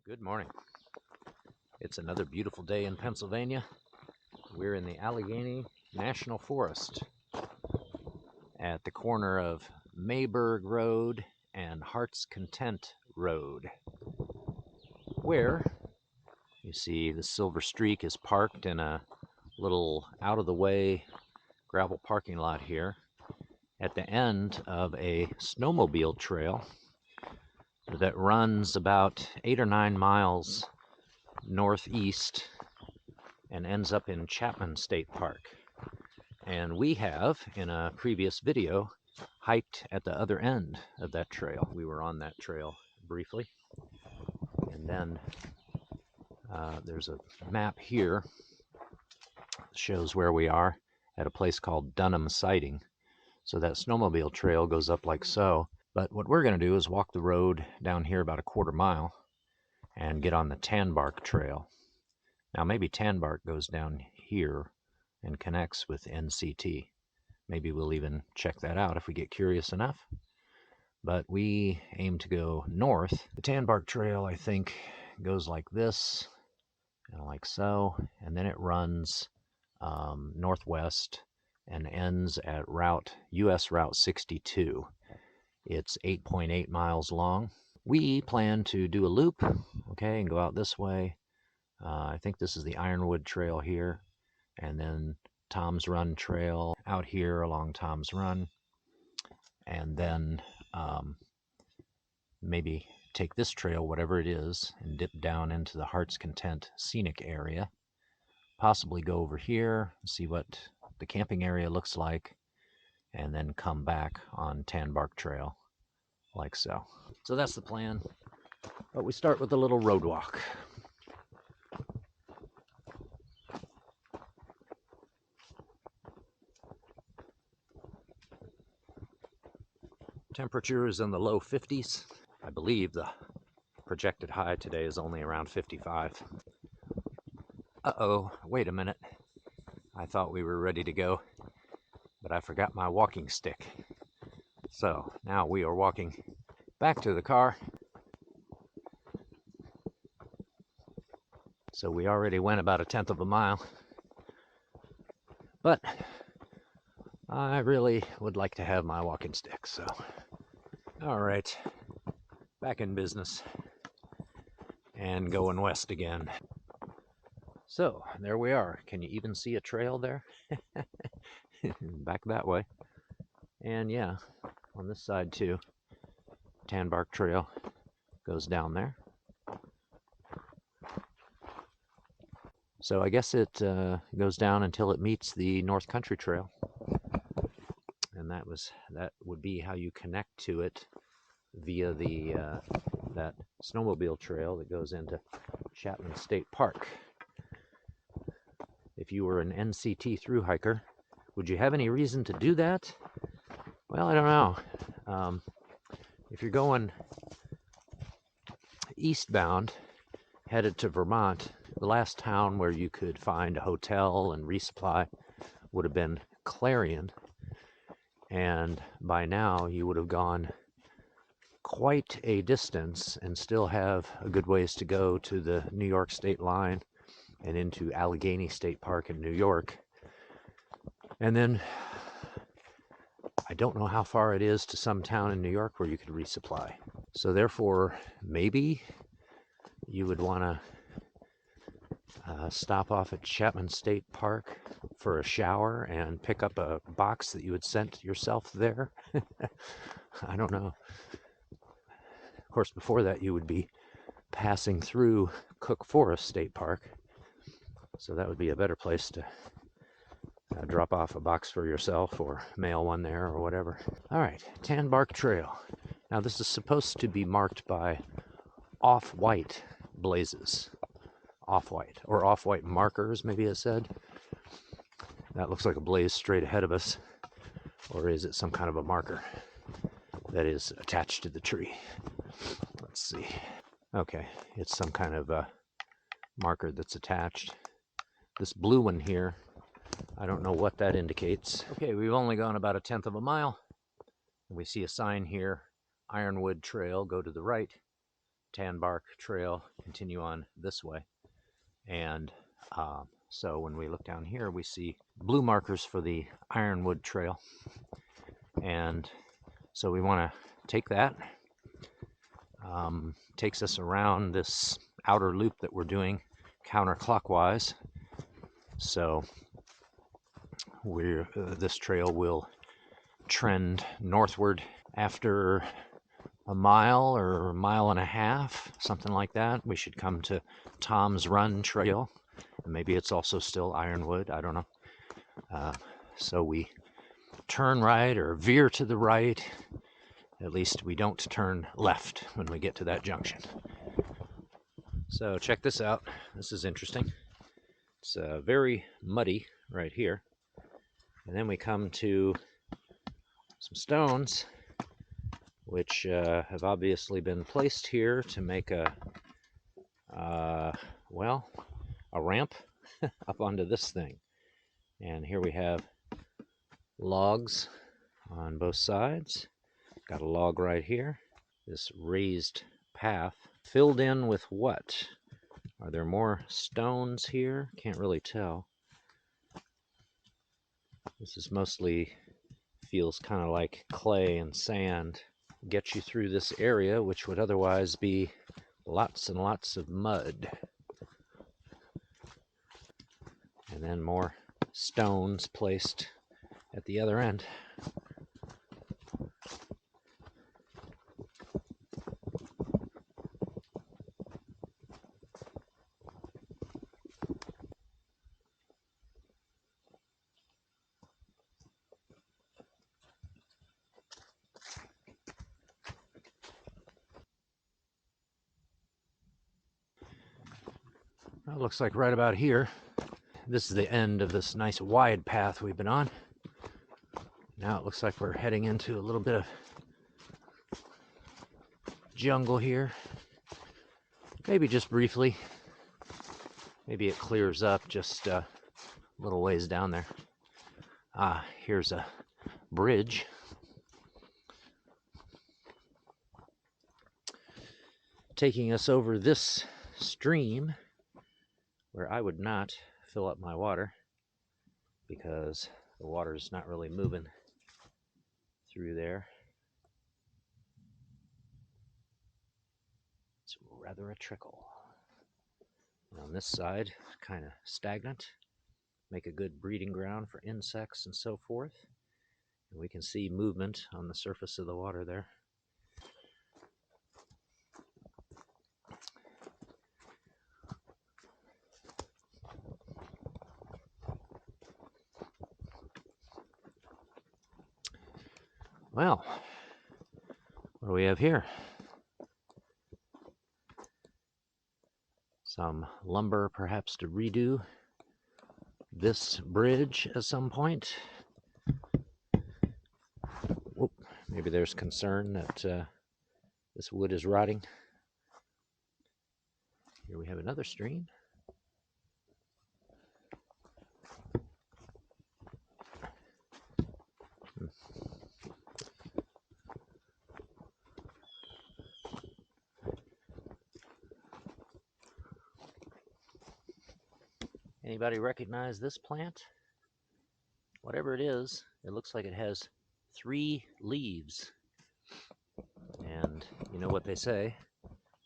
Good morning. It's another beautiful day in Pennsylvania. We're in the Allegheny National Forest at the corner of Mayberg Road and Heart's Content Road, where you see the Silver Streak is parked in a little out-of-the-way gravel parking lot here at the end of a snowmobile trail that runs about 8 or 9 miles northeast and ends up in Chapman State Park. And we have, in a previous video, hiked at the other end of that trail. We were on that trail briefly. And then there's a map here that shows where we are at a place called Dunham Siding. So that snowmobile trail goes up like so. But what we're going to do is walk the road down here about a quarter mile and get on the Tanbark Trail. Now maybe Tanbark goes down here and connects with NCT. Maybe we'll even check that out if we get curious enough. But we aim to go north. The Tanbark Trail, I think, goes like this and like so, and then it runs northwest and ends at US Route 62. It's 8.8 miles long. We plan to do a loop, okay, and go out this way. I think this is the Ironwood Trail here, and then Tom's Run Trail out here along Tom's Run, and then maybe take this trail, whatever it is, and dip down into the Heart's Content Scenic area. Possibly go over here, see what the camping area looks like, and then come back on Tanbark Trail, like so. So that's the plan, but we start with a little road walk. Temperature is in the low 50s. I believe the projected high today is only around 55. Uh-oh, wait a minute. I thought we were ready to go, but I forgot my walking stick. So now we are walking back to the car. So we already went about 1/10 of a mile, but I really would like to have my walking stick, so. All right, back in business and going west again. So there we are. Can you even see a trail there? Back that way. And yeah, on this side too, Tanbark Trail goes down there. So I guess it goes down until it meets the North Country Trail. And that would be how you connect to it via the that snowmobile trail that goes into Chapman State Park. If you were an NCT thru hiker, would you have any reason to do that? Well, I don't know. If you're going eastbound, headed to Vermont, the last town where you could find a hotel and resupply would have been Clarion. And by now you would have gone quite a distance and still have a good ways to go to the New York state line and into Allegheny State Park in New York. And then I don't know how far it is to some town in New York where you could resupply. So therefore, maybe you would want to stop off at Chapman State Park for a shower and pick up a box that you had sent yourself there. I don't know. Of course, before that, you would be passing through Cook Forest State Park. So that would be a better place to drop off a box for yourself or mail one there or whatever. All right, Tanbark Trail. Now, this is supposed to be marked by off-white blazes. Off-white, or off-white markers, maybe it said. That looks like a blaze straight ahead of us. Or is it some kind of a marker that is attached to the tree? Let's see. Okay, it's some kind of a marker that's attached. This blue one here, I don't know what that indicates. Okay, we've only gone about 1/10 of a mile. We see a sign here, Ironwood Trail, go to the right. Tanbark Trail continue on this way. And so when we look down here, we see blue markers for the Ironwood Trail. And so we want to take that. Takes us around this outer loop that we're doing counterclockwise. So this trail will trend northward after a mile or a mile and a half, something like that. We should come to Tom's Run Trail. Maybe it's also still Ironwood, I don't know. So we turn right or veer to the right. At least we don't turn left when we get to that junction. So check this out. This is interesting. It's very muddy right here. And then we come to some stones, which have obviously been placed here to make a ramp up onto this thing. And here we have logs on both sides. Got a log right here. This raised path filled in with what? Are there more stones here? Can't really tell. This is mostly feels kind of like clay and sand. Get you through this area, which would otherwise be lots and lots of mud. And then more stones placed at the other end. Well, it looks like right about here. This is the end of this nice wide path we've been on. Now it looks like we're heading into a little bit of jungle here. Maybe just briefly. Maybe it clears up just a little ways down there. Here's a bridge. Taking us over this stream where I would not fill up my water because the water's not really moving through there. It's rather a trickle. And on this side, kind of stagnant. Make a good breeding ground for insects and so forth. And we can see movement on the surface of the water there. Well, what do we have here? Some lumber, perhaps, to redo this bridge at some point. Whoop, maybe there's concern that this wood is rotting. Here we have another stream. Anybody recognize this plant? Whatever it is, it looks like it has 3 leaves. And you know what they say,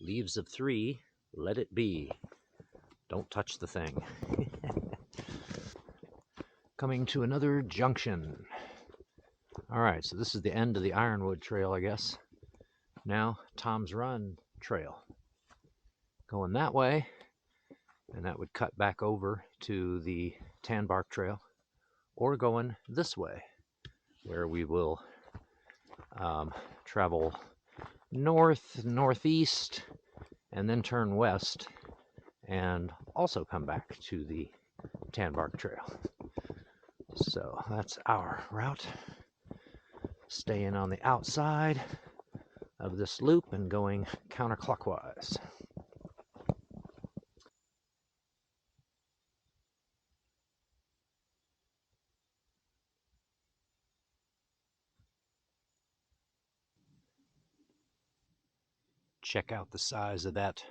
leaves of 3, let it be. Don't touch the thing. Coming to another junction. All right, so this is the end of the Ironwood Trail, I guess. Now, Tom's Run Trail. Going that way, and that would cut back over to the Tanbark Trail, or going this way, where we will travel north, northeast, and then turn west, and also come back to the Tanbark Trail. So that's our route. Staying on the outside of this loop and going counterclockwise. check out the size of that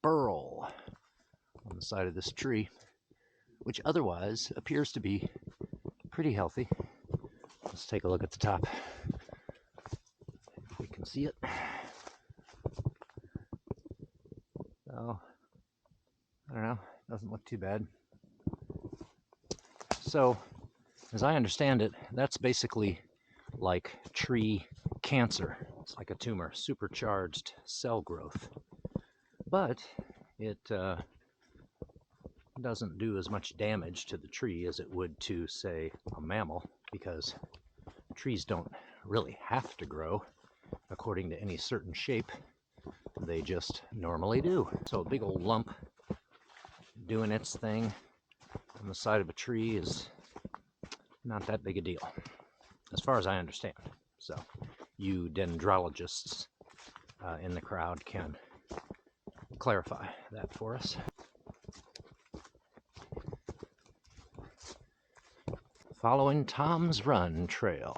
burl on the side of this tree, which otherwise appears to be pretty healthy. Let's take a look at the top, if we can see it. So, I don't know, doesn't look too bad. So, as I understand it, that's basically like tree cancer. It's like a tumor, supercharged cell growth. But it doesn't do as much damage to the tree as it would to, say, a mammal, because trees don't really have to grow according to any certain shape. They just normally do. So a big old lump doing its thing on the side of a tree is not that big a deal, as far as I understand. So you dendrologists in the crowd can clarify that for us. Following Tom's Run Trail.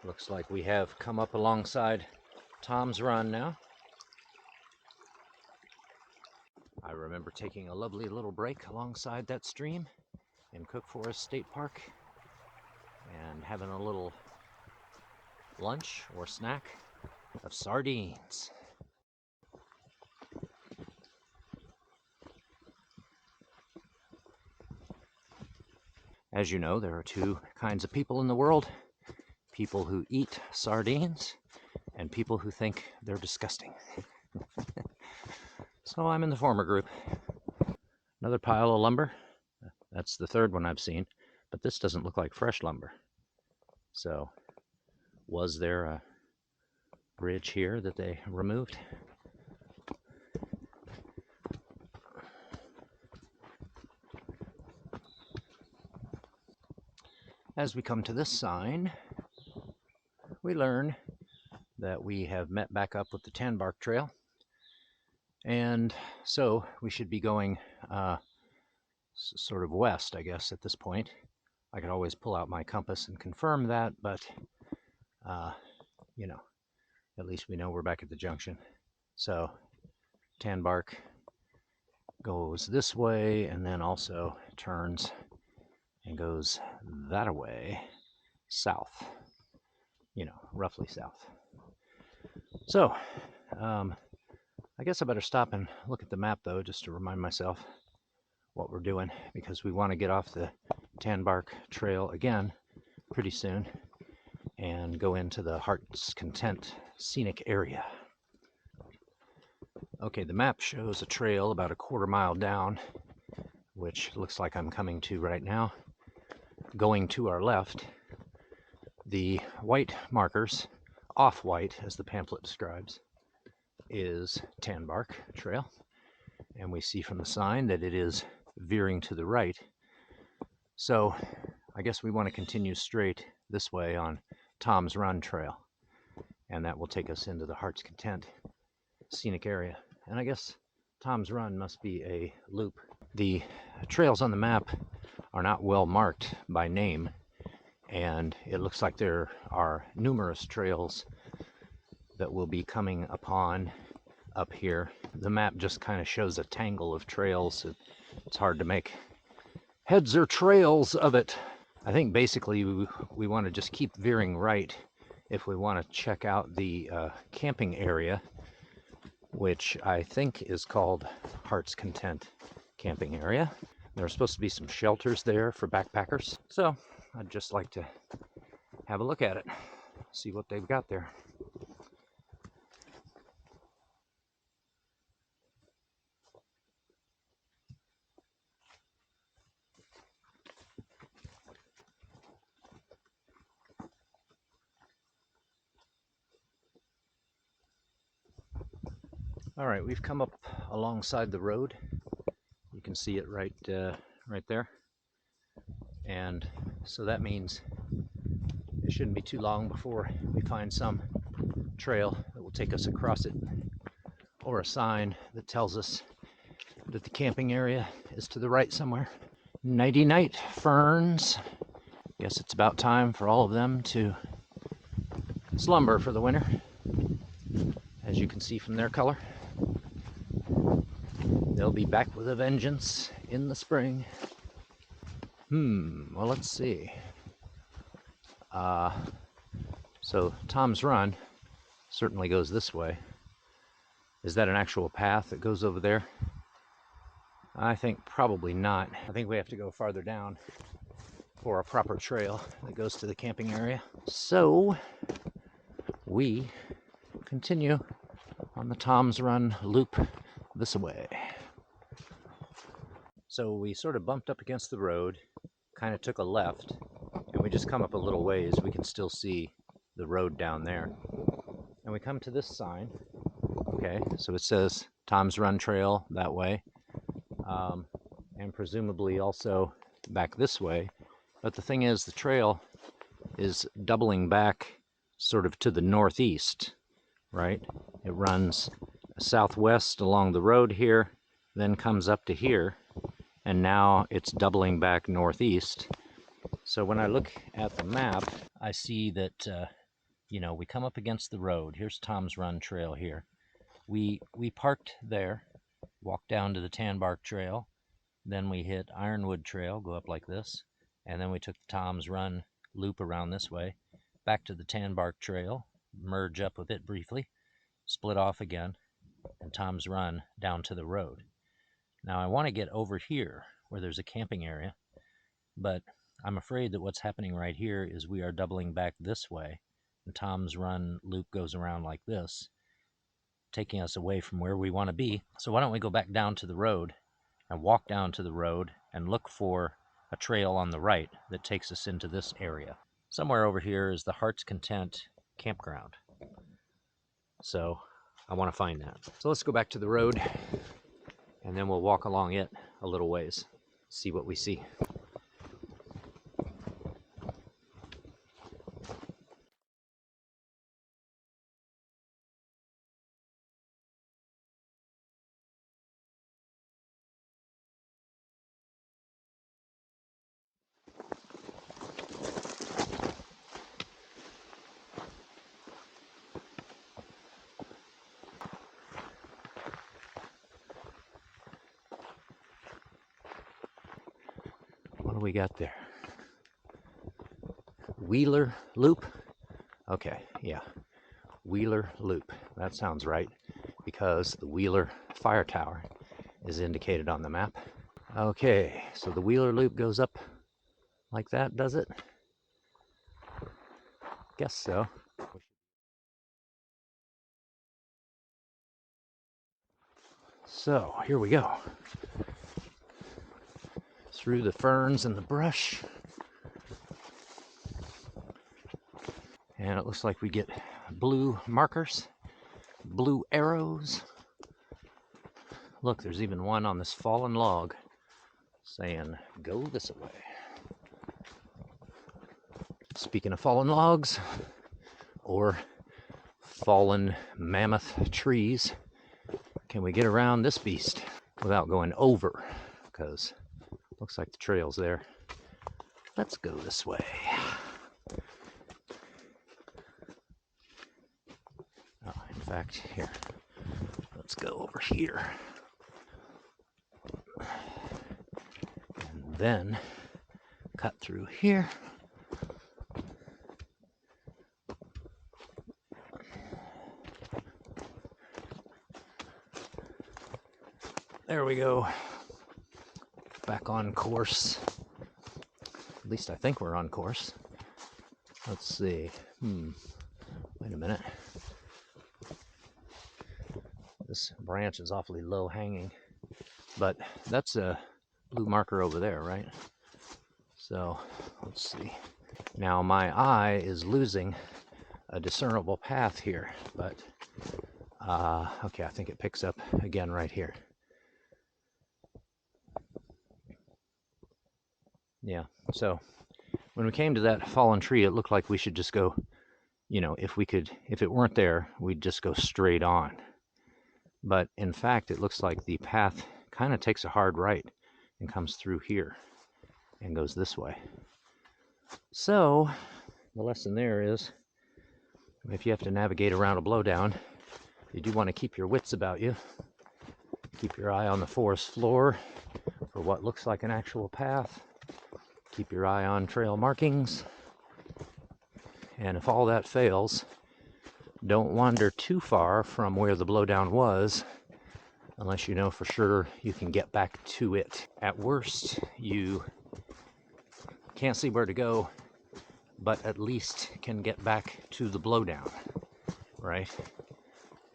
Looks like we have come up alongside Tom's Run now. I remember taking a lovely little break alongside that stream in Cook Forest State Park and having a little lunch or snack of sardines. As you know, there are two kinds of people in the world: people who eat sardines and people who think they're disgusting. So I'm in the former group. Another pile of lumber. That's the third one I've seen, but this doesn't look like fresh lumber. So, was there a bridge here that they removed? As we come to this sign, we learn that we have met back up with the Tanbark Trail, and so we should be going sort of west, I guess, at this point. I could always pull out my compass and confirm that, but you know, at least we know we're back at the junction. So Tanbark goes this way and then also turns and goes that way, south, you know, roughly south. So I guess I better stop and look at the map, though, just to remind myself what we're doing, because we want to get off the Tanbark Trail again pretty soon and go into the Heart's Content Scenic area. Okay, the map shows a trail about a quarter mile down, which looks like I'm coming to right now. Going to our left, the white markers, off-white as the pamphlet describes, is Tanbark Trail, and we see from the sign that it is veering to the right. So I guess we want to continue straight this way on Tom's Run Trail, and that will take us into the Heart's Content Scenic area. And I guess Tom's Run must be a loop. The trails on the map are not well marked by name, and it looks like there are numerous trails that we'll be coming upon up here. The map just kind of shows a tangle of trails. It's hard to make heads or trails of it. I think basically we want to just keep veering right if we want to check out the camping area, which I think is called Heart's Content Camping Area. There are supposed to be some shelters there for backpackers, so I'd just like to have a look at it, see what they've got there. All right, we've come up alongside the road. You can see it right there. And so that means it shouldn't be too long before we find some trail that will take us across it, or a sign that tells us that the camping area is to the right somewhere. Nighty night, ferns. Guess it's about time for all of them to slumber for the winter. As you can see from their color, they'll be back with a vengeance in the spring. Well, let's see. So Tom's Run certainly goes this way. Is that an actual path that goes over there? I think probably not. I think we have to go farther down for a proper trail that goes to the camping area. So we continue on the Tom's Run loop this way. So we sort of bumped up against the road, kind of took a left, and we just come up a little ways. We can still see the road down there. And we come to this sign. Okay, so it says Tom's Run Trail that way, and presumably also back this way. But the thing is, the trail is doubling back sort of to the northeast, right? It runs southwest along the road here, then comes up to here, and now it's doubling back northeast. So when I look at the map, I see that, we come up against the road. Here's Tom's Run Trail here. We parked there, walked down to the Tanbark Trail, then we hit Ironwood Trail, go up like this, and then we took the Tom's Run loop around this way, back to the Tanbark Trail, merge up with it briefly, split off again, and Tom's Run down to the road. Now I want to get over here where there's a camping area, but I'm afraid that what's happening right here is we are doubling back this way, and Tom's Run loop goes around like this, taking us away from where we want to be. So why don't we go back down to the road and walk down to the road and look for a trail on the right that takes us into this area. Somewhere over here is the Heart's Content campground. So I want to find that. So let's go back to the road and then we'll walk along it a little ways, see what we see. What do we got there? Wheeler Loop? Okay, yeah. Wheeler Loop. That sounds right, because the Wheeler Fire Tower is indicated on the map. Okay, so the Wheeler Loop goes up like that, does it? Guess so. So, here we go. Through the ferns and the brush. And it looks like we get blue markers, blue arrows. Look, there's even one on this fallen log saying, go this way. Speaking of fallen logs, or fallen mammoth trees, can we get around this beast without going over? Because it looks like the trail's there. Let's go this way. Oh, in fact, here, let's go over here. And then cut through here. There we go. Back on course. At least I think we're on course. Let's see. Wait a minute. This branch is awfully low hanging, but that's a blue marker over there, right? So let's see. Now my eye is losing a discernible path here, but okay, I think it picks up again right here. Yeah, so when we came to that fallen tree, it looked like we should just go, if it weren't there, we'd just go straight on. But in fact, it looks like the path kind of takes a hard right and comes through here. and goes this way. So the lesson there is, if you have to navigate around a blowdown, you do want to keep your wits about you. Keep your eye on the forest floor for what looks like an actual path. Keep your eye on trail markings. And if all that fails, don't wander too far from where the blowdown was unless you know for sure you can get back to it. At worst, you can't see where to go, but at least can get back to the blowdown, right?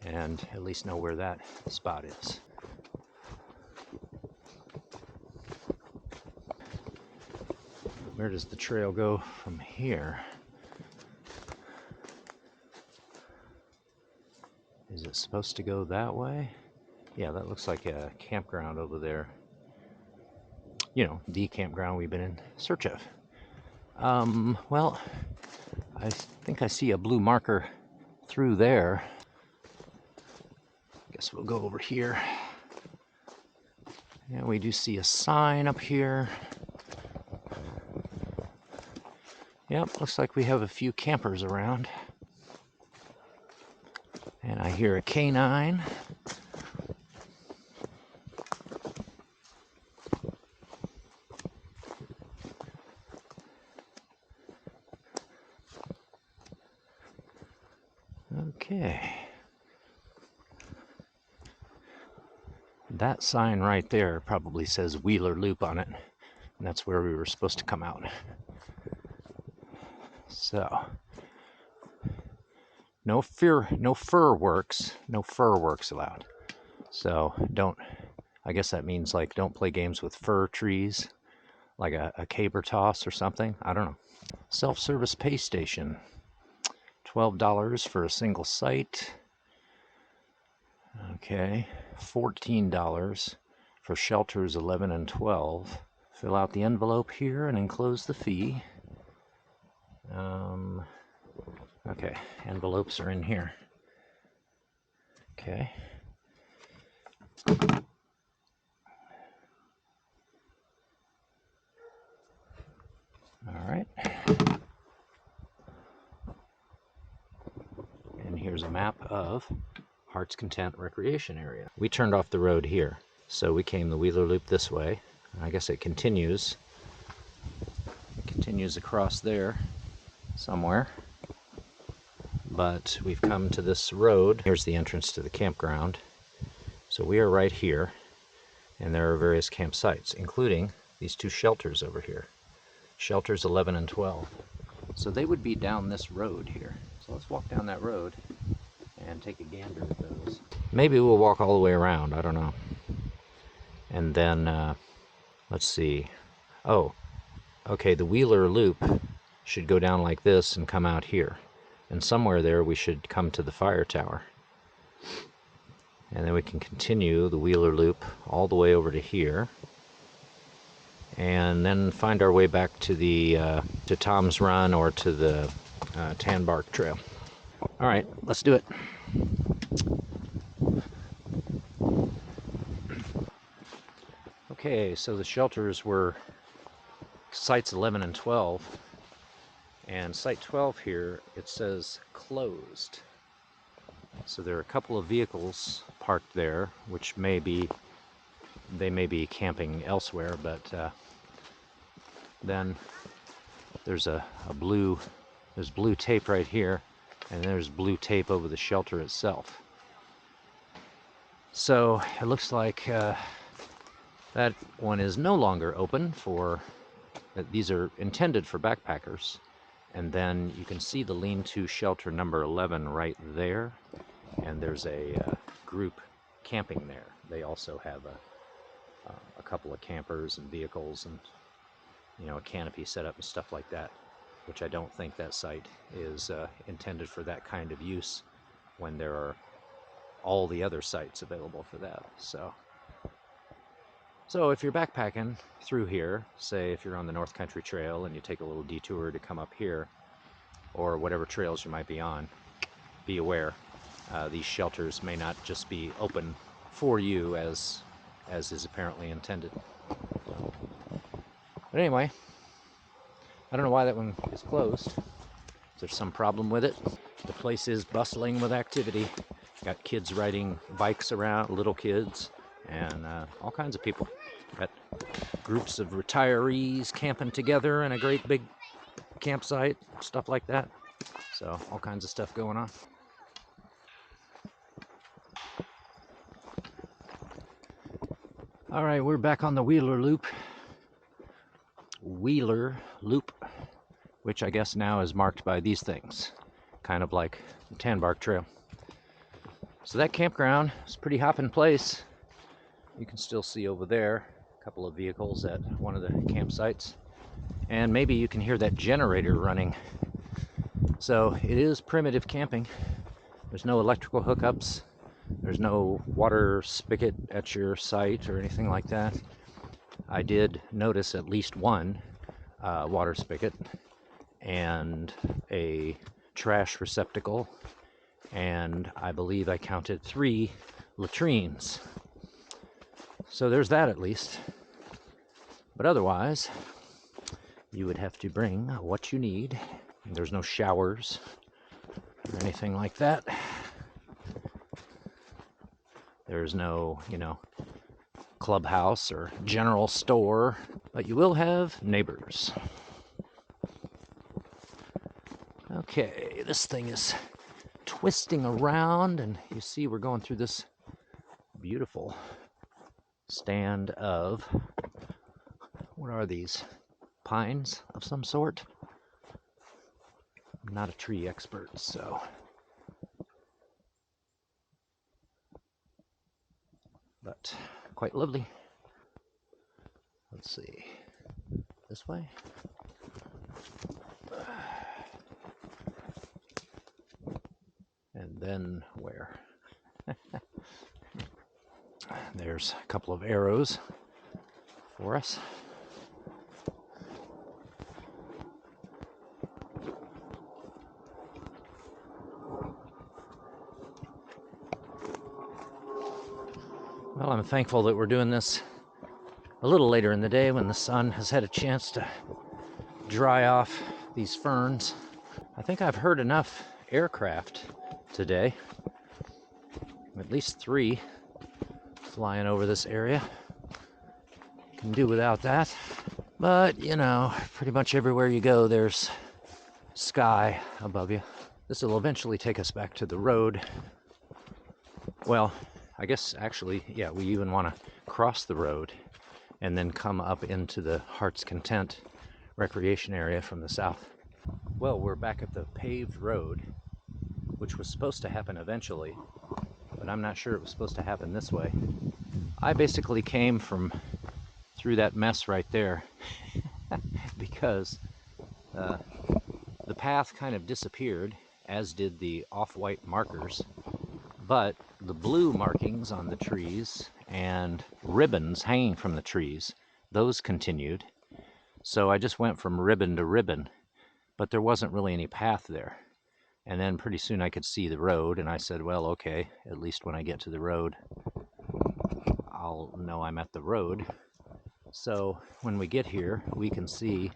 And at least know where that spot is. Where does the trail go from here? Is it supposed to go that way? Yeah, that looks like a campground over there. You know, the campground we've been in search of. Well, I think I see a blue marker through there. Guess we'll go over here. And we do see a sign up here. Yep, looks like we have a few campers around. And I hear a canine. Okay. That sign right there probably says Wheeler Loop on it. And that's where we were supposed to come out. So, no fur works allowed. So I guess that means like don't play games with fir trees, like a caber toss or something. I don't know. Self-service pay station, $12 for a single site. Okay, $14 for shelters 11 and 12. Fill out the envelope here and enclose the fee. Okay, envelopes are in here. Okay. All right. And here's a map of Heart's Content Recreation Area. We turned off the road here, so we came the Wheeler Loop this way. I guess it continues. It continues across there somewhere. But we've come to this road. Here's the entrance to the campground. So we are right here, and there are various campsites, including these two shelters over here. Shelters 11 and 12. So they would be down this road here. So let's walk down that road and take a gander at those. Maybe we'll walk all the way around, I don't know. And then, let's see. Oh, okay, the Wheeler Loop should go down like this and come out here. And somewhere there we should come to the fire tower. And then we can continue the Wheeler Loop all the way over to here. And then find our way back to to Tom's Run or to the Tanbark Trail. All right, let's do it. Okay, so the shelters were sites 11 and 12. And site 12 here, it says closed. So there are a couple of vehicles parked there, which they may be camping elsewhere, but then there's there's blue tape right here, and there's blue tape over the shelter itself. So it looks like that one is no longer open these are intended for backpackers. And then you can see the lean-to shelter number 11 right there, and there's a group camping there. They also have a couple of campers and vehicles and a canopy set up and stuff like that, which I don't think that site is intended for that kind of use when there are all the other sites available for that. So if you're backpacking through here, say if you're on the North Country Trail and you take a little detour to come up here, or whatever trails you might be on, be aware these shelters may not just be open for you as is apparently intended. But anyway, I don't know why that one is closed. Is there some problem with it? The place is bustling with activity. Got kids riding bikes around, little kids, and all kinds of people. Got groups of retirees camping together in a great big campsite, stuff like that. So all kinds of stuff going on. All right, we're back on the Wheeler Loop. Wheeler Loop, which I guess now is marked by these things, kind of like the Tanbark Trail. So that campground is a pretty hopping place. You can still see over there a couple of vehicles at one of the campsites. And maybe you can hear that generator running. So it is primitive camping. There's no electrical hookups. There's no water spigot at your site or anything like that. I did notice at least one water spigot and a trash receptacle, and I believe I counted 3 latrines. So there's that at least. But otherwise, you would have to bring what you need. There's no showers or anything like that. There's no, clubhouse or general store, but you will have neighbors. Okay, this thing is twisting around, and you see we're going through this beautiful stand of, what are these? Pines of some sort? I'm not a tree expert, so. But quite lovely. Let's see. This way? And then where? There's a couple of arrows for us. Well, I'm thankful that we're doing this a little later in the day when the sun has had a chance to dry off these ferns. I think I've heard enough aircraft today. At least 3 flying over this area. Can do without that. But, pretty much everywhere you go, there's sky above you. This will eventually take us back to the road. Well, I guess actually, yeah, we even want to cross the road and then come up into the Heart's Content recreation area from the south. Well, we're back at the paved road, which was supposed to happen eventually, but I'm not sure it was supposed to happen this way. I basically came from through that mess right there because the path kind of disappeared, as did the off-white markers, but the blue markings on the trees and ribbons hanging from the trees, those continued. So I just went from ribbon to ribbon, but there wasn't really any path there. And then pretty soon I could see the road, and I said, well, okay, at least when I get to the road, I'll know I'm at the road. So when we get here, we can see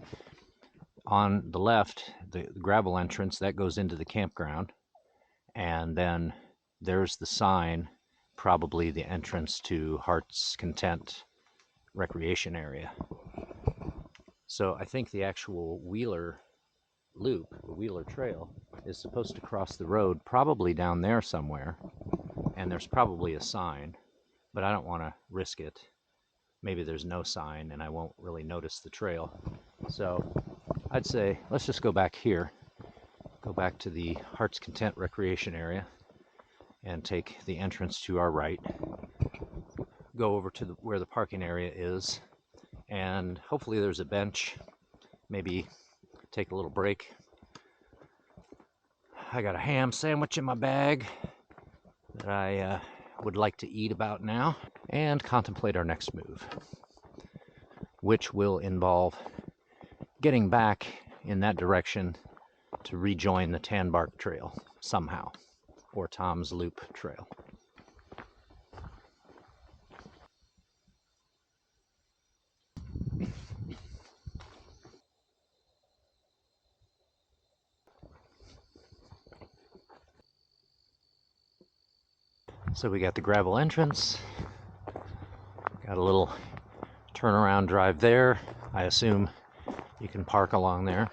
on the left, the gravel entrance, that goes into the campground. And then there's the sign, probably the entrance to Heart's Content recreation area. So I think the actual Wheeler Loop, the Wheeler Trail, is supposed to cross the road probably down there somewhere. And there's probably a sign, but I don't want to risk it. Maybe there's no sign and I won't really notice the trail. So I'd say let's just go back here. Go back to the Heart's Content recreation area and take the entrance to our right. Go over to where the parking area is, and hopefully there's a bench. Maybe take a little break. I got a ham sandwich in my bag that I would like to eat about now, and contemplate our next move, which will involve getting back in that direction to rejoin the Tanbark Trail somehow, or Tom's Loop Trail. So we got the gravel entrance, got a little turnaround drive there. I assume you can park along there.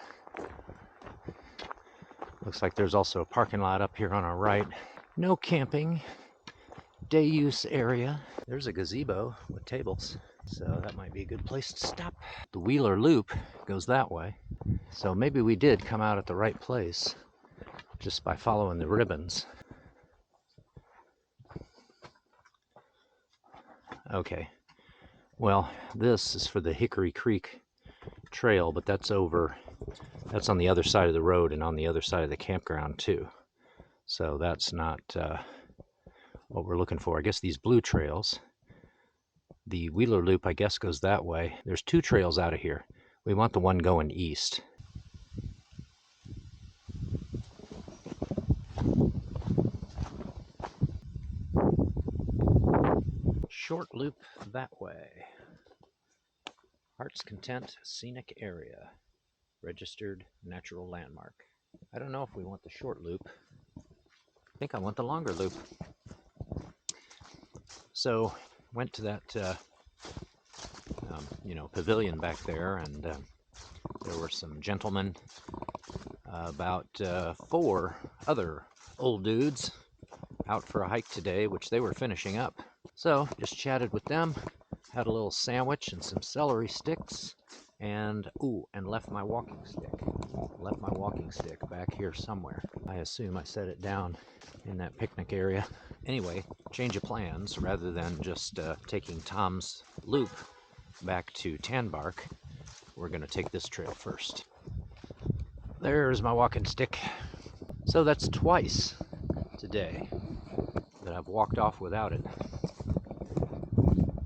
Looks like there's also a parking lot up here on our right. No camping, day use area. There's a gazebo with tables, so that might be a good place to stop. The Wheeler Loop goes that way, so maybe we did come out at the right place just by following the ribbons. Okay, well, this is for the Hickory Creek Trail, but that's on the other side of the road and on the other side of the campground too. So that's not what we're looking for. I guess these blue trails, the Wheeler Loop, I guess, goes that way. There's two trails out of here. We want the one going east. Short loop that way. Heart's Content Scenic Area. Registered Natural Landmark. I don't know if we want the short loop. I think I want the longer loop. So, went to that pavilion back there, and there were some gentlemen, about 4 other old dudes out for a hike today, which they were finishing up. So, just chatted with them, had a little sandwich and some celery sticks, and left my walking stick. Left my walking stick back here somewhere. I assume I set it down in that picnic area. Anyway, change of plans. Rather than just taking Tom's loop back to Tanbark, we're going to take this trail first. There's my walking stick. So that's twice today that I've walked off without it.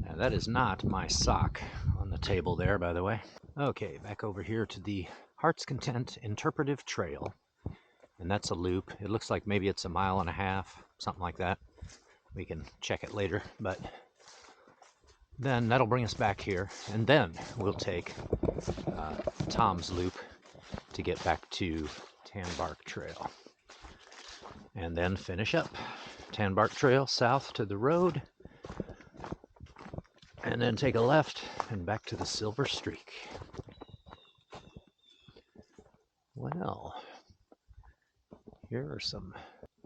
Now, that is not my sock on the table there, by the way. Okay, back over here to the Heart's Content Interpretive Trail. And that's a loop. It looks like maybe it's 1.5 miles, something like that. We can check it later, but then that'll bring us back here, and then we'll take Tom's loop to get back to Tanbark Trail. And then finish up Tanbark Trail south to the road, and then take a left and back to the Silver Streak. Well, here are some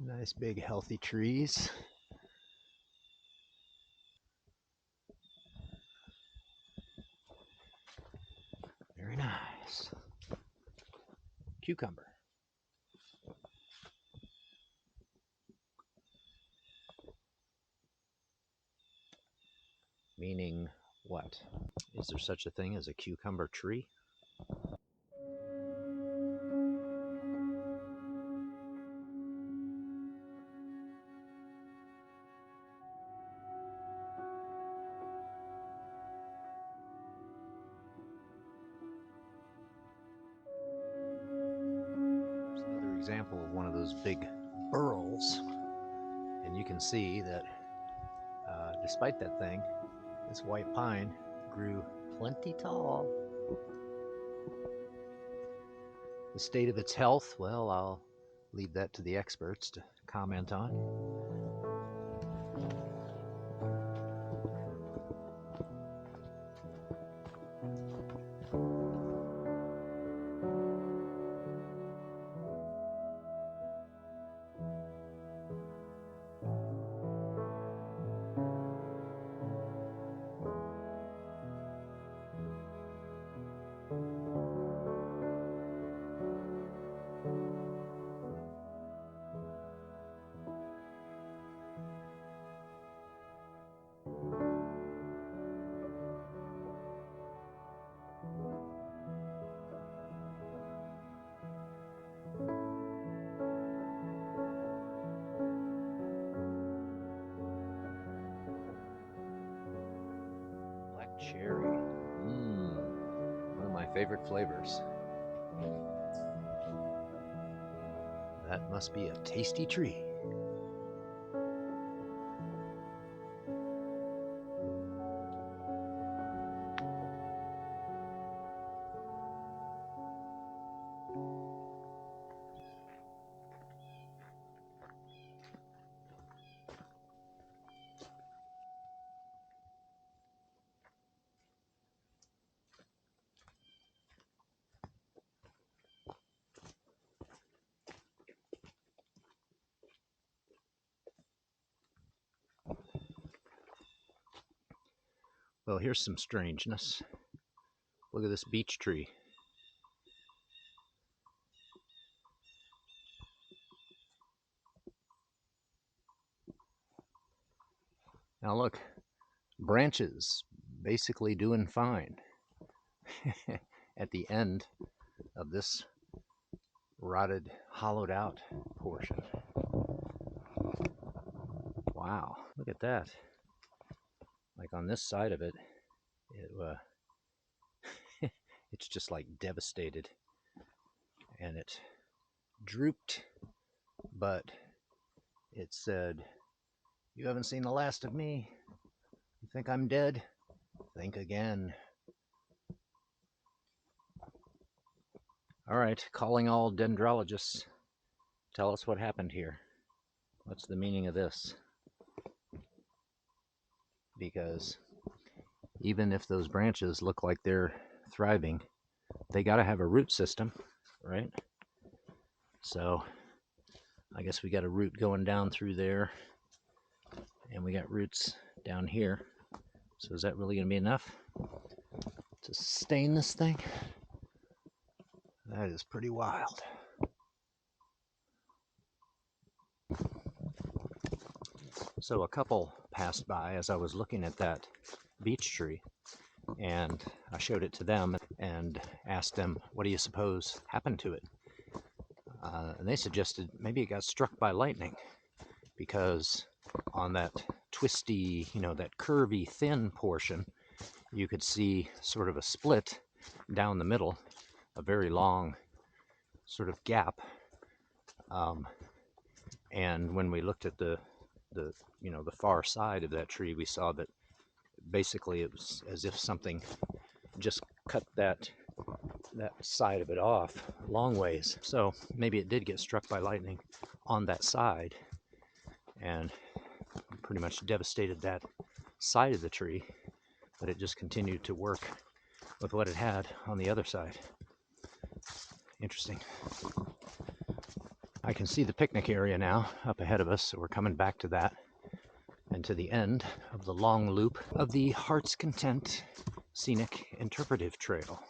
nice big healthy trees. Very nice. Cucumber. Meaning what? Is there such a thing as a cucumber tree? There's another example of one of those big burls, and you can see that despite that thing, this white pine grew plenty tall. The state of its health, well, I'll leave that to the experts to comment on. Cherry. One of my favorite flavors. That must be a tasty tree. Well, here's some strangeness. Look at this beech tree. Now look, branches basically doing fine at the end of this rotted, hollowed out portion. Wow, look at that. Like on this side of it, it's just like devastated. And it drooped, but it said, "You haven't seen the last of me. You think I'm dead? Think again." All right, calling all dendrologists. Tell us what happened here. What's the meaning of this? Because even if those branches look like they're thriving, they got to have a root system, right? So I guess we got a root going down through there, and we got roots down here. So is that really going to be enough to sustain this thing? That is pretty wild. So a couple passed by as I was looking at that beech tree, and I showed it to them and asked them, what do you suppose happened to it? And they suggested maybe it got struck by lightning, because on that twisty, that curvy, thin portion, you could see sort of a split down the middle, a very long sort of gap. And when we looked at the far side of that tree, we saw that basically it was as if something just cut that side of it off long ways. So maybe it did get struck by lightning on that side and pretty much devastated that side of the tree, but it just continued to work with what it had on the other side. Interesting. I can see the picnic area now up ahead of us, so we're coming back to that and to the end of the long loop of the Heart's Content Scenic Interpretive Trail,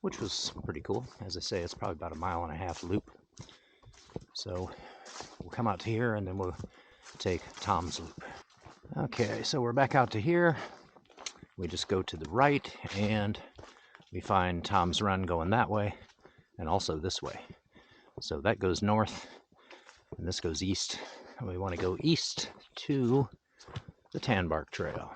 which was pretty cool. As I say, it's probably about 1.5 mile loop. So we'll come out to here and then we'll take Tom's Loop. Okay, so we're back out to here. We just go to the right and we find Tom's Run going that way and also this way. So that goes north and this goes east. And we want to go east to the Tanbark Trail.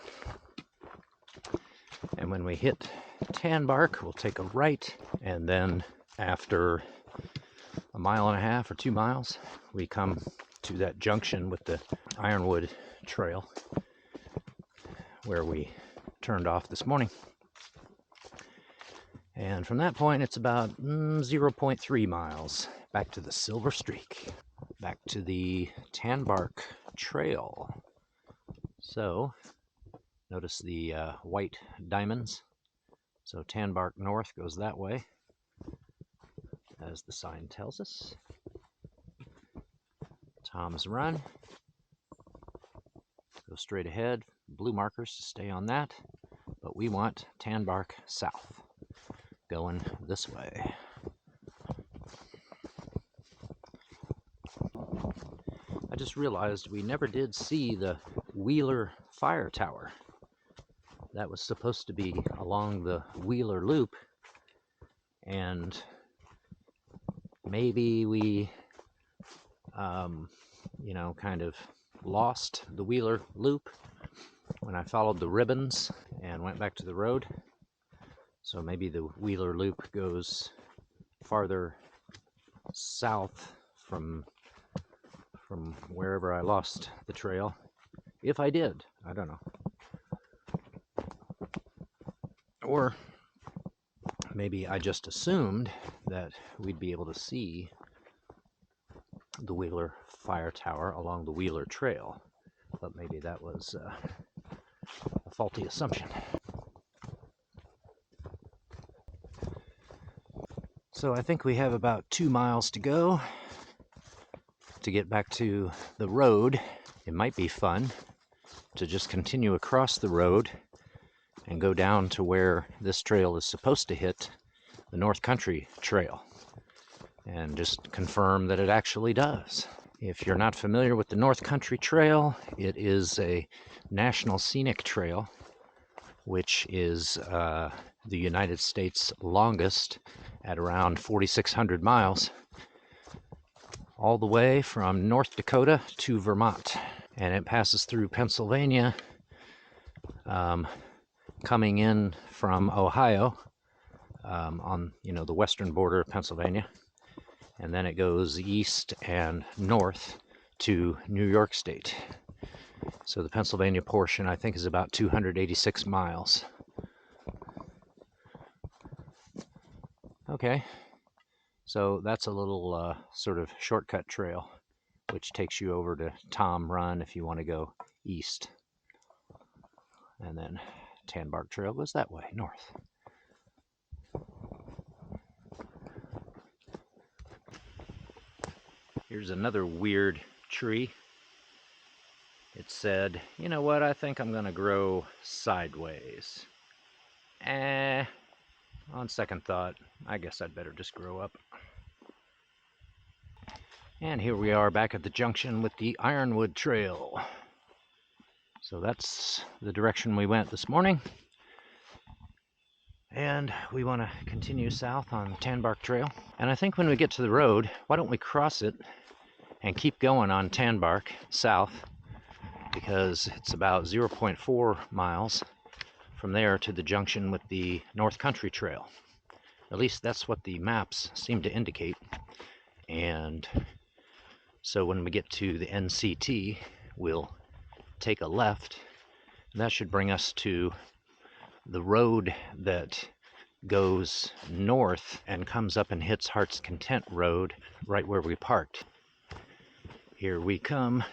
And when we hit Tanbark, we'll take a right, and then after 1.5 miles or 2 miles, we come to that junction with the Ironwood Trail where we turned off this morning. And from that point, it's about 0.3 miles back to the Silver Streak, back to the Tanbark Trail. So notice the white diamonds. So Tanbark North goes that way, as the sign tells us. Tom's Run. Go straight ahead. Blue markers to stay on that. But we want Tanbark South, going this way. I just realized we never did see the Wheeler Fire Tower. That was supposed to be along the Wheeler Loop, and maybe we, kind of lost the Wheeler Loop when I followed the ribbons and went back to the road. So maybe the Wheeler Loop goes farther south from wherever I lost the trail. If I did, I don't know. Or maybe I just assumed that we'd be able to see the Wheeler Fire Tower along the Wheeler Trail, but maybe that was a faulty assumption. So I think we have about 2 miles to go to get back to the road. It might be fun to just continue across the road and go down to where this trail is supposed to hit the North Country Trail and just confirm that it actually does. If you're not familiar with the North Country Trail, it is a national scenic trail, which is the United States' longest at around 4,600 miles, all the way from North Dakota to Vermont. And it passes through Pennsylvania, coming in from Ohio, on the western border of Pennsylvania. And then it goes east and north to New York State. So the Pennsylvania portion, I think, is about 286 miles. Okay, so that's a little sort of shortcut trail, which takes you over to Tom Run if you want to go east. And then Tanbark Trail goes that way, north. Here's another weird tree. It said, you know what, I think I'm gonna grow sideways. On second thought, I guess I'd better just grow up. And here we are back at the junction with the Ironwood Trail. So that's the direction we went this morning. And we want to continue south on Tanbark Trail. And I think when we get to the road, why don't we cross it and keep going on Tanbark south, because it's about 0.4 miles from there to the junction with the North Country Trail. At least that's what the maps seem to indicate. And so when we get to the NCT, we'll take a left. That should bring us to the road that goes north and comes up and hits Heart's Content Road right where we parked. Here we come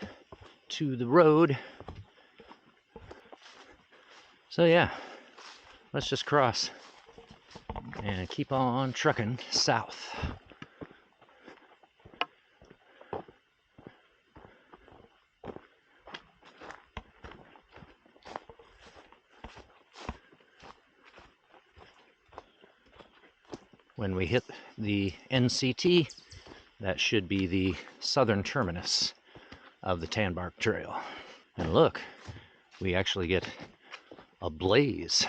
to the road. So yeah, let's just cross and keep on trucking south. When we hit the NCT, that should be the southern terminus of the Tanbark Trail. And look, we actually get a blaze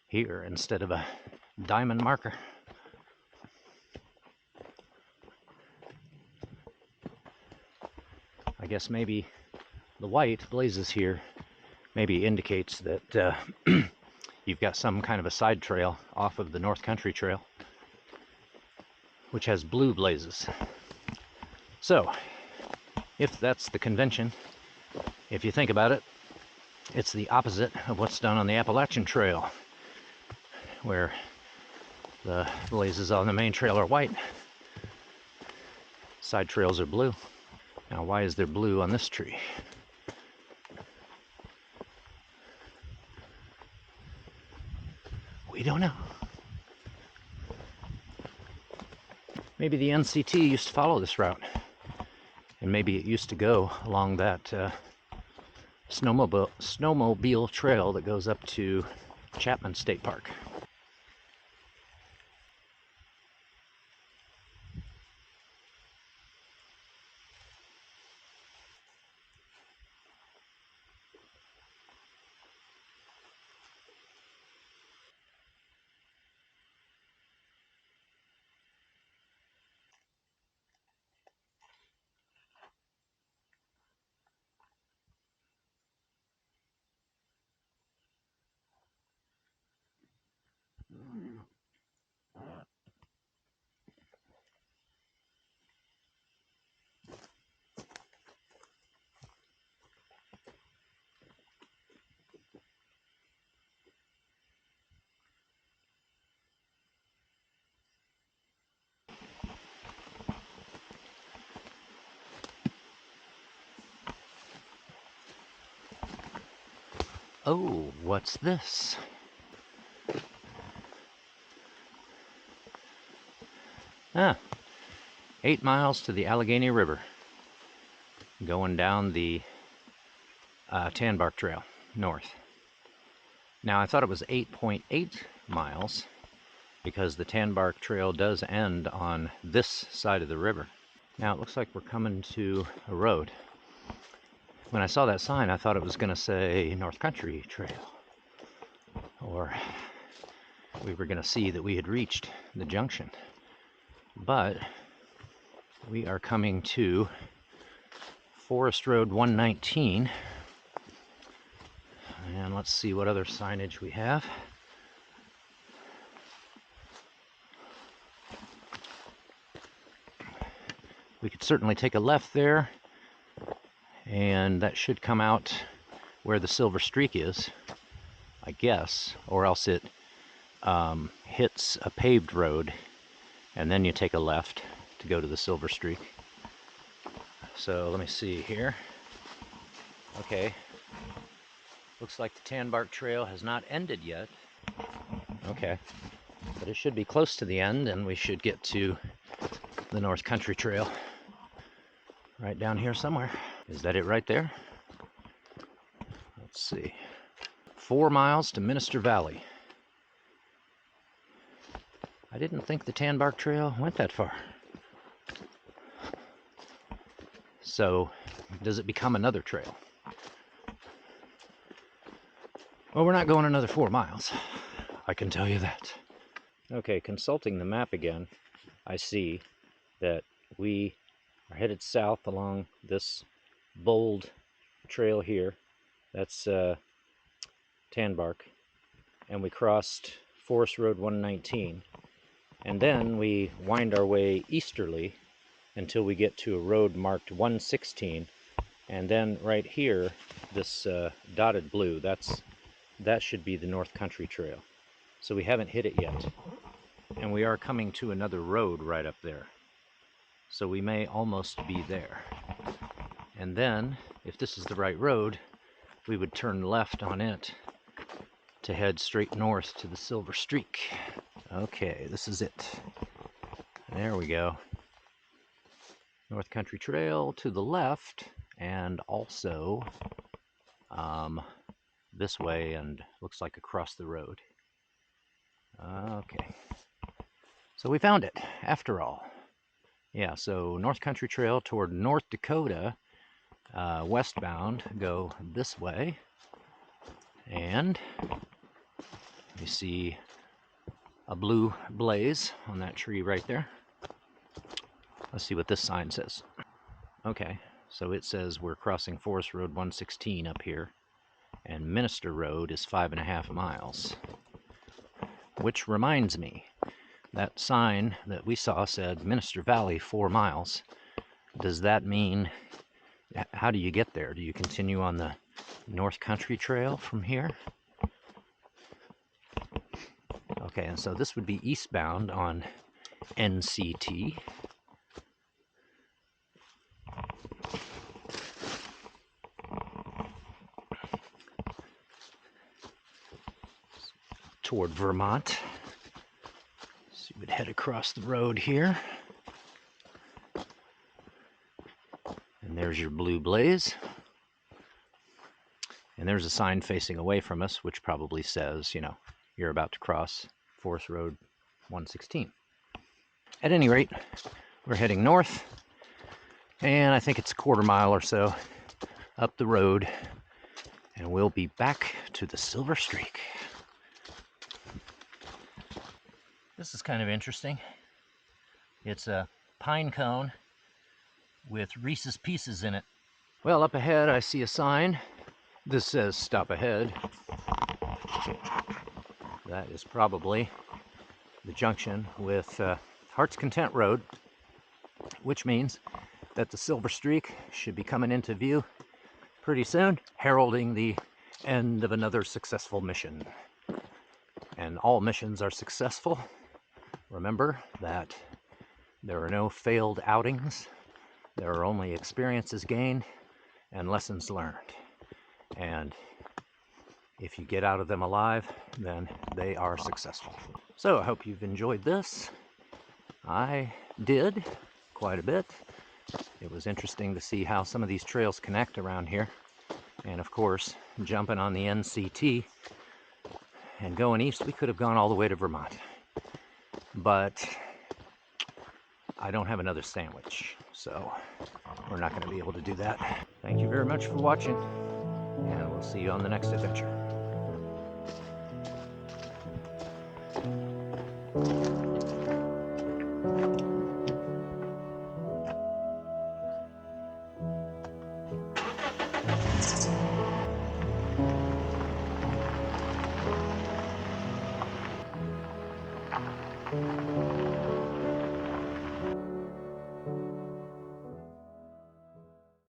here instead of a diamond marker. I guess maybe the white blazes here maybe indicates that you've got some kind of a side trail off of the North Country Trail, which has blue blazes. So, if that's the convention, if you think about it, it's the opposite of what's done on the Appalachian Trail, where the blazes on the main trail are white, side trails are blue. Now, why is there blue on this tree? We don't know. Maybe the NCT used to follow this route, and maybe it used to go along that snowmobile trail that goes up to Chapman State Park. Oh, what's this? Ah, 8 miles to the Allegheny River, going down the Tanbark Trail, north. Now, I thought it was 8.8 miles because the Tanbark Trail does end on this side of the river. Now, it looks like we're coming to a road. When I saw that sign, I thought it was going to say North Country Trail, or we were going to see that we had reached the junction. But we are coming to Forest Road 119, and let's see what other signage we have. We could certainly take a left there, and that should come out where the Silver Streak is, I guess, or else it hits a paved road, and then you take a left to go to the Silver Streak. So let me see here. Okay, looks like the Tanbark Trail has not ended yet. Okay, but it should be close to the end, and we should get to the North Country Trail right down here somewhere. Is that it right there? Let's see. 4 miles to Minister Valley. I didn't think the Tanbark Trail went that far. So, does it become another trail? Well, we're not going another 4 miles. I can tell you that. Okay, consulting the map again, I see that we are headed south along this bold trail here. That's Tanbark. And we crossed Forest Road 119. And then we wind our way easterly until we get to a road marked 116. And then right here, this dotted blue, that should be the North Country Trail. So we haven't hit it yet. And we are coming to another road right up there. So we may almost be there. And then, if this is the right road, we would turn left on it to head straight north to the Silver Streak. Okay, this is it. There we go. North Country Trail to the left, and also this way, and looks like across the road. Okay. So we found it, after all. Yeah, so North Country Trail toward North Dakota, westbound, go this way. And you see a blue blaze on that tree right there. Let's see what this sign says. Okay, so it says we're crossing Forest Road 116 up here, and Minister Road is 5.5 miles. Which reminds me, that sign that we saw said Minister Valley 4 miles. Does that mean, how do you get there? Do you continue on the North Country Trail from here? Okay, and so this would be eastbound on NCT. Toward Vermont. So you would head across the road here. And there's your blue blaze. And there's a sign facing away from us, which probably says, you know, you're about to cross Forest Road 116. At any rate, we're heading north, and I think it's a 1/4 mile or so up the road, and we'll be back to the Silver Streak. This is kind of interesting. It's a pine cone with Reese's Pieces in it. Well, up ahead I see a sign. This says stop ahead. That is probably the junction with Heart's Content Road, which means that the Silver Streak should be coming into view pretty soon, heralding the end of another successful mission. And all missions are successful. Remember that there are no failed outings. There are only experiences gained and lessons learned. And if you get out of them alive, then they are successful. So I hope you've enjoyed this. I did quite a bit. It was interesting to see how some of these trails connect around here. And of course, jumping on the NCT And going east, we could have gone all the way to Vermont. But I don't have another sandwich, so we're not going to be able to do that. Thank you very much for watching, and we'll see you on the next adventure.